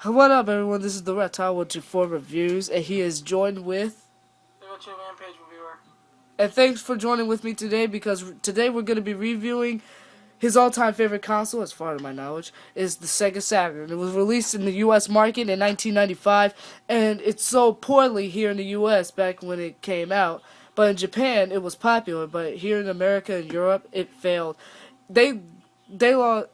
What up, everyone? This is the TheReptile124 Reviews, and he is joined with... The Retro Rampage Reviewer. And thanks for joining with me today, because today we're going to be reviewing his all-time favorite console, as far as my knowledge, is the Sega Saturn. It was released in the U.S. market in 1995, and it sold poorly here in the U.S. back when it came out. But in Japan, it was popular, but here in America and Europe, it failed. They lost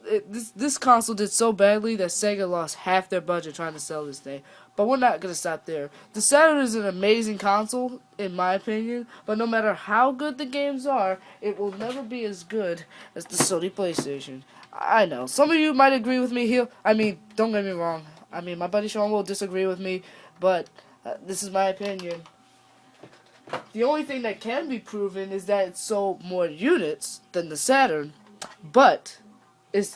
this console did so badly that Sega lost half their budget trying to sell this thing. But we're not gonna stop there. The Saturn is an amazing console, in my opinion. But no matter how good the games are, it will never be as good as the Sony PlayStation. I know some of you might agree with me here. I mean, don't get me wrong. I mean, my buddy Sean will disagree with me, but this is my opinion. The only thing that can be proven is that it sold more units than the Saturn, but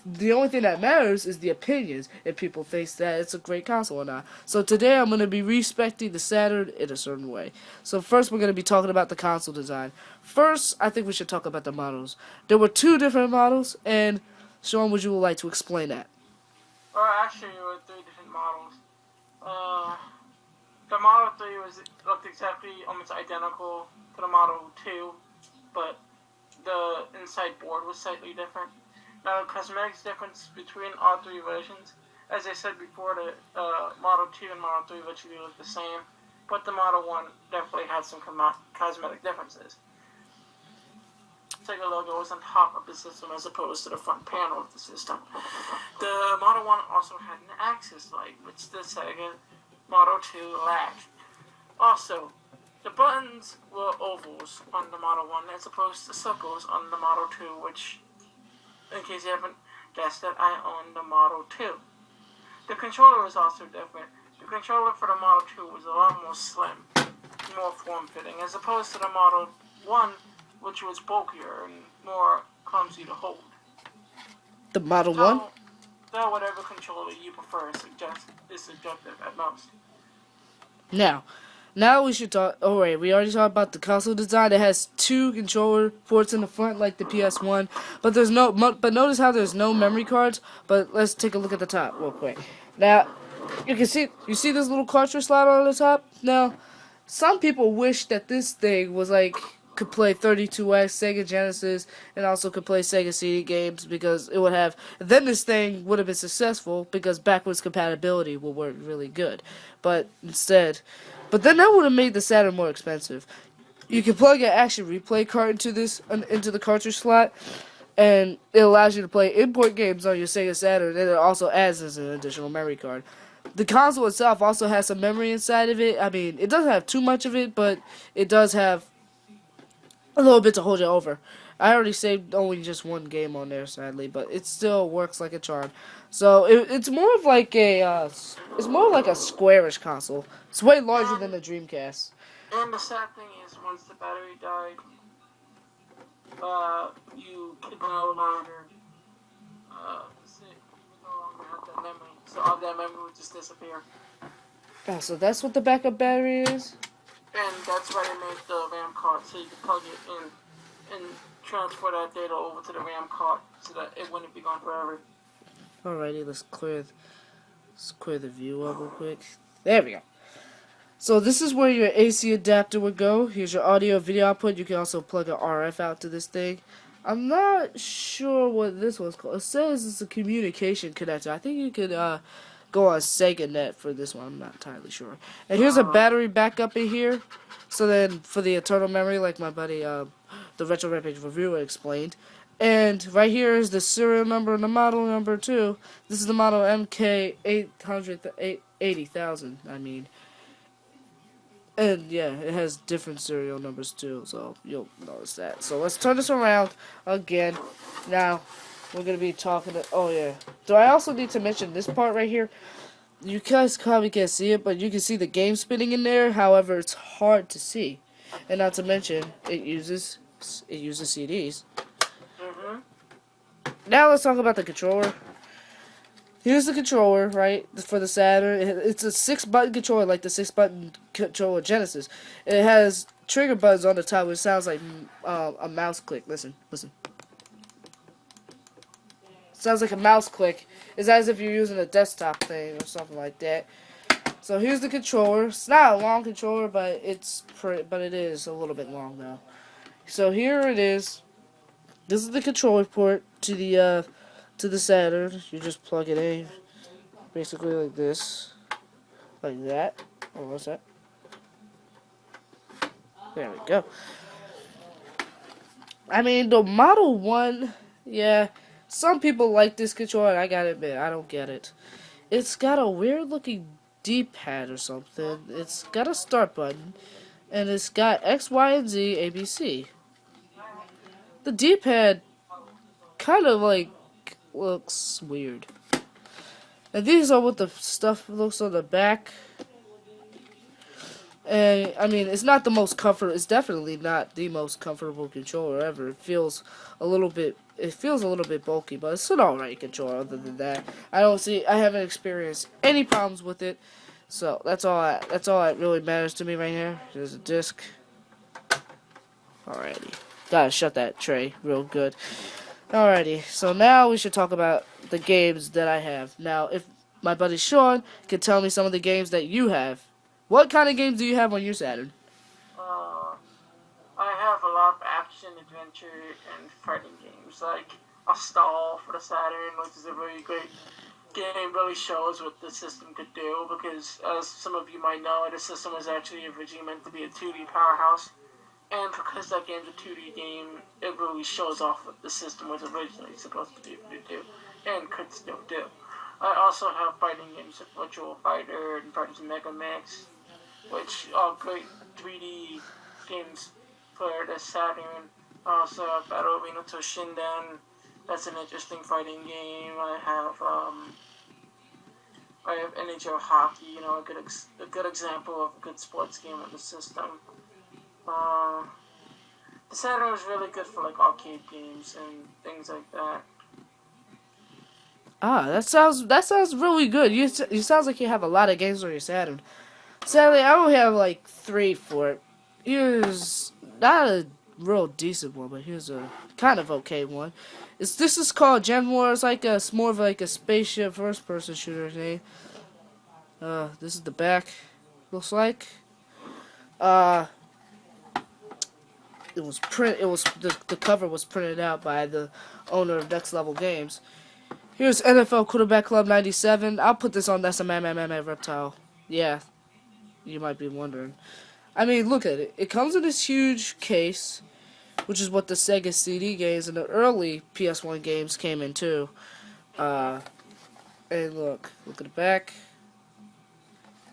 the only thing that matters is the opinions if people think that it's a great console or not. So today I'm going to be respecting the Saturn in a certain way. So first we're going to be talking about the console design. First, I think we should talk about the models. There were two different models, and Sean, would you like to explain that? Or actually, there were three different models. The Model 3 looked exactly almost identical to the Model 2, but the inside board was slightly different. Now, the cosmetics difference between all three versions, as I said before, the Model 2 and Model 3 virtually look the same, but the Model 1 definitely had some cosmetic differences. Sega logo was on top of the system as opposed to the front panel of the system. The Model 1 also had an axis light, which the Sega Model 2 lacked. Also, the buttons were ovals on the Model 1 as opposed to circles on the Model 2, which, in case you haven't guessed it, I own the Model 2. The controller was also different. The controller for the Model 2 was a lot more slim, more form-fitting, as opposed to the Model 1, which was bulkier and more clumsy to hold. The Model 1? Though whatever controller you prefer is subjective at most. Now we should talk. Oh wait, we already talked about the console design. It has two controller ports in the front, like the PS1. But there's no. But notice how there's no memory cards. But let's take a look at the top real quick. Now, you see this little cartridge slot on the top. Now, some people wish that this thing was like could play 32X, Sega Genesis, and also could play Sega CD games because it would have. Then this thing would have been successful because backwards compatibility will work really good. But then that would have made the Saturn more expensive. You can plug an action replay card into the cartridge slot, and it allows you to play import games on your Sega Saturn, and it also adds as an additional memory card. The console itself also has some memory inside of it. I mean, it doesn't have too much of it, but it does have a little bit to hold you over. I already saved only just one game on there, sadly, but it still works like a charm. So it's more of like a squarish console. It's way larger than the Dreamcast. And the sad thing is, once the battery died, you could no longer have that memory. So all that memory would just disappear. Oh, so that's what the backup battery is? And that's why they made the RAM card, so you can plug it in and transfer that data over to the RAM card so that it wouldn't be gone forever. Alrighty, let's clear the view up real quick. There we go. So this is where your AC adapter would go. Here's your audio video output. You can also plug an RF out to this thing. I'm not sure what this one's called. It says it's a communication connector. I think you could go on Sega Net for this one. I'm not entirely sure. And here's a battery backup in here. So then for the internal memory, like my buddy, the Retro Rampage Reviewer explained. And right here is the serial number and the model number too. This is the model MK8000. I mean. And yeah, it has different serial numbers too, so you'll notice that. So let's turn this around again. Now, we're going to be talking to... Oh yeah. Do I also need to mention this part right here? You guys probably can't see it, but you can see the game spinning in there. However, it's hard to see. And not to mention, it uses CDs. Now let's talk about the controller. Here's the controller, right, for the Saturn. It's a 6-button controller, like the 6-button controller Genesis. It has trigger buttons on the top, which sounds like a mouse click. Listen. Sounds like a mouse click. It's as if you're using a desktop thing or something like that. So here's the controller. It's not a long controller, but but it is a little bit long though. So here it is. This is the controller port to the Saturn. You just plug it in, basically like this, like that. Oh, what's that? There we go. I mean, the Model 1, yeah, some people like this controller, and I gotta admit, I don't get it. It's got a weird looking D-pad or something. It's got a start button, and it's got X, Y, and Z, A, B, C. The D-pad kind of like looks weird. And these are what the stuff looks on the back. And I mean, it's not the most comfortable. It's definitely not the most comfortable controller ever. It feels a little bit. It feels a little bit bulky, but it's an alright controller. Other than that, I haven't experienced any problems with it. So that's all that really matters to me right here. There's a disc. Alrighty, gotta shut that tray real good. Alrighty, so now we should talk about the games that I have. Now, if my buddy Sean can tell me some of the games that you have. What kind of games do you have on your Saturn? I have a lot of action, adventure, and fighting games, like a stall for the Saturn, which is a really great game. Really shows what the system could do, because as some of you might know, the system was actually originally meant to be a 2D powerhouse. And because that game's a 2D game, it really shows off what the system was originally supposed to be able to do, and could still do. I also have fighting games like Virtual Fighter and Fighters Mega Mix, which are great 3D games for the Saturn. I also have Battle Arena Toshinden. That's an interesting fighting game. I have NHL Hockey, you know, a good example of a good sports game on the system. The Saturn was really good for like arcade games and things like that. Ah, that sounds really good. You sounds like you have a lot of games on your Saturn. Sadly, I only have like 3 for it. Here's not a real decent one, but here's a kind of okay one. This is called Gen War. It's like it's more of like a spaceship first-person shooter thing. This is the back. Looks like. The cover was printed out by the owner of Next Level Games. Here's NFL Quarterback Club 97. I'll put this on That's a Man Reptile. Yeah, you might be wondering. I mean, look at it. It comes in this huge case, which is what the Sega CD games and the early PS1 games came in too. And look at the back.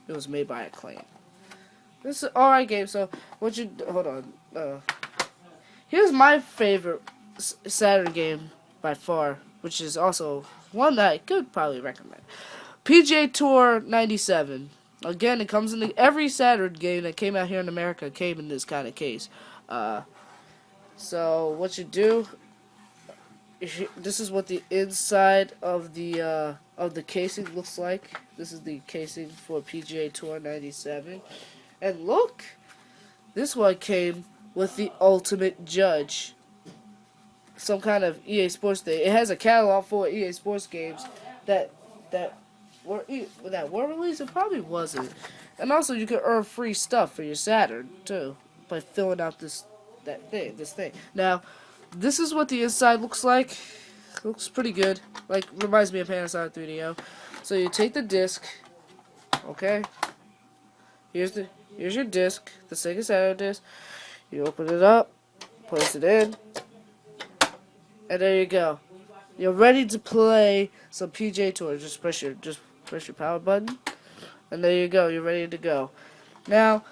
It was made by Acclaim. This is an alright game. So hold on. Here's my favorite Saturn game by far, which is also one that I could probably recommend. PGA Tour 97. Again, it comes in every Saturn game that came out here in America came in this kind of case. So what you do? This is what the inside of the casing looks like. This is the casing for PGA Tour 97, and look, this one came with the Ultimate Judge. Some kind of EA Sports thing. It has a catalog for EA Sports games that were released. It probably wasn't. And also, you can earn free stuff for your Saturn too by filling out this thing. Now, this is what the inside looks like. Looks pretty good. Like, reminds me of Panasonic 3DO. So you take the disc. Okay. Here's your disc, the Sega Saturn disc. You open it up, place it in, and there you go. You're ready to play some PGA Tour. Just press your power button, and there you go. You're ready to go. Now,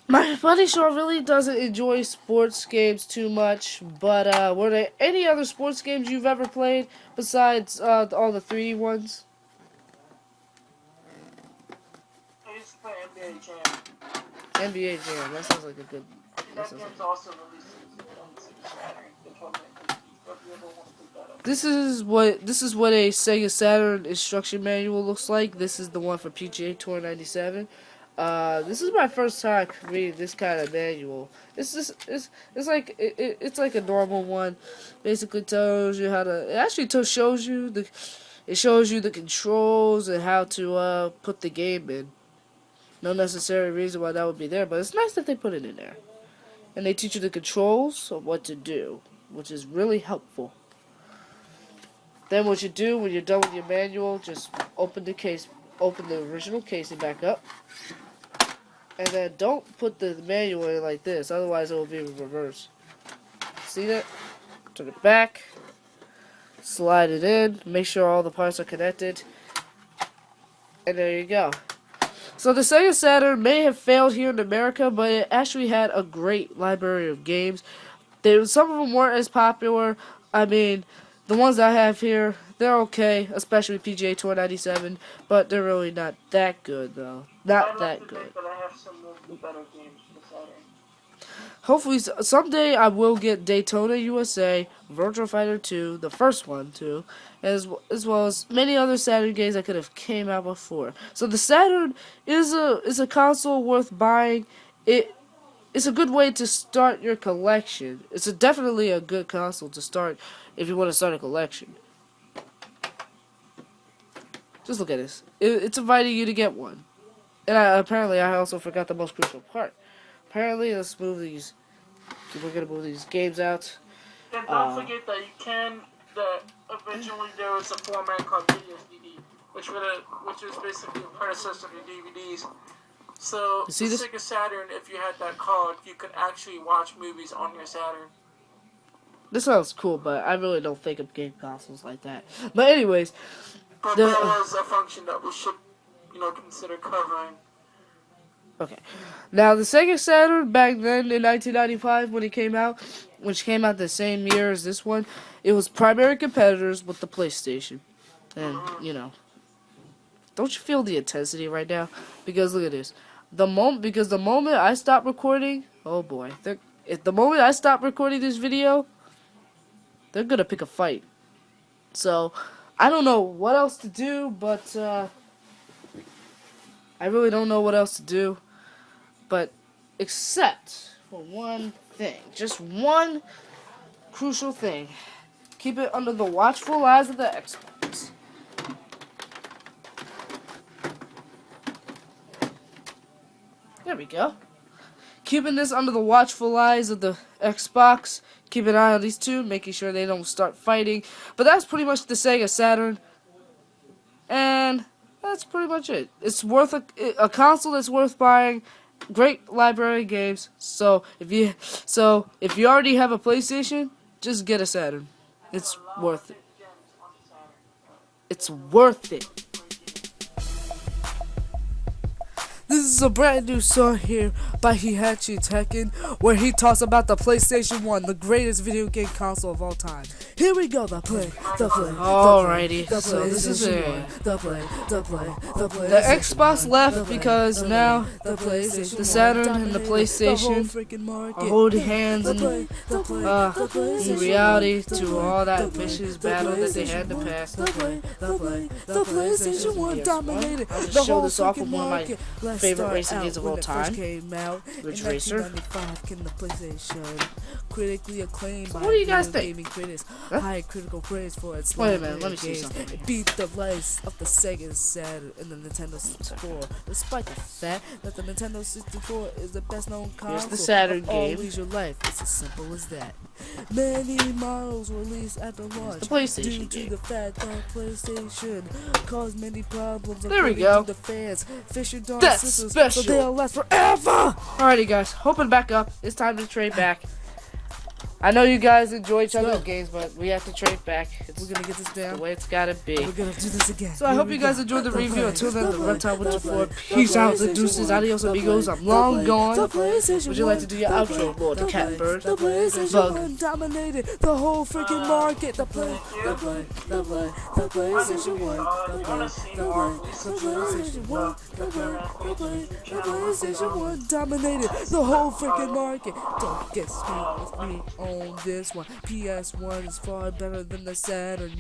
my buddy Sean really doesn't enjoy sports games too much, but were there any other sports games you've ever played besides all the 3D ones? I used to play NBA Jam. NBA Jam. That sounds like a good. That game's also released on Saturn. This is what a Sega Saturn instruction manual looks like. This is the one for PGA Tour 97. This is my first time reading this kind of manual. It's like it's like a normal one. Basically tells you how to. It actually shows you the. It shows you the controls and how to put the game in. No necessary reason why that would be there, but it's nice that they put it in there. And they teach you the controls of what to do, which is really helpful. Then what you do when you're done with your manual, just open the original casing back up. And then don't put the manual in like this, otherwise it will be in reverse. See that? Turn it back. Slide it in. Make sure all the parts are connected. And there you go. So the Sega Saturn may have failed here in America, but it actually had a great library of games. Some of them weren't as popular. I mean, the ones I have here, they're okay, especially PGA Tour 97, but they're really not that good, though. Not that good. But I have some of the better games for the Saturn. Hopefully, someday I will get Daytona USA, Virtua Fighter 2, the first one too, as well as many other Saturn games that could have came out before. So the Saturn is a console worth buying. It's a good way to start your collection. It's definitely a good console to start if you want to start a collection. Just look at this. It's inviting you to get one. And apparently I also forgot the most crucial part. Apparently, let's move these. We're gonna move these games out. And don't forget that that originally there was a format called VSDD, which is basically a predecessor to DVDs. So the Sega Saturn, if you had that card, you could actually watch movies on your Saturn. This sounds cool, but I really don't think of game consoles like that. But anyways, but that was a function that we should, consider covering. Okay. Now, the Sega Saturn, back then in 1995 when it came out, which came out the same year as this one, it was primary competitors with the PlayStation. And, don't you feel the intensity right now? Because look at this. The moment I stop recording, oh boy. The moment I stop recording this video, they're going to pick a fight. So, I don't know what else to do, but I really don't know what else to do, but except for one thing, just one crucial thing. Keep it under the watchful eyes of the Xbox. There we go. Keeping this under the watchful eyes of the Xbox. Keep an eye on these two, making sure they don't start fighting. But that's pretty much the Sega Saturn. And that's pretty much it. It's worth a console that's worth buying. Great library games. So if you already have a PlayStation, just get a Saturn. It's worth it. It's worth it. This is a brand new song here by Hihachi Tekken, where he talks about the PlayStation 1, the greatest video game console of all time. Here we go, the play. Alrighty, so this is it. The Xbox left because now the Saturn and the PlayStation are holding hands in reality to all that vicious battle that they had in the past. The PlayStation 1 dominated. I'll just show this off with one of my favorite racing games of all time, Ridge Racer. Critically acclaimed by what do you guys think? Huh? High critical praise for its wait a minute, let me see something. Beat the likes of the Sega Saturn and the Nintendo 64, despite the fact that the Nintendo 64 is the best known console. Here's the Saturn of game. All leisure life. It's as simple as that. Many models released after launch the PlayStation due to game. the fact that PlayStation caused many problems. There we go. The fans, Fisher Dawn That's systems, special. so they'll last forever. Alrighty, guys, hoping back up. It's time to trade back. I know you guys enjoy each other's games, but we have to trade back. We're gonna get this down the way it's gotta be. We're gonna do this again. So I hope you guys enjoyed the review. Until then, the TheReptile124. Peace out, the deuces, adios amigos. I'm long gone. Would you like to do your outro, Lord the Catbird? The PlayStation Bug. 1 dominated the whole freaking market. The PlayStation 1. The PlayStation 1 dominated the whole freaking market. Don't get sweet with me on this one. PS1 is far better than the Saturn.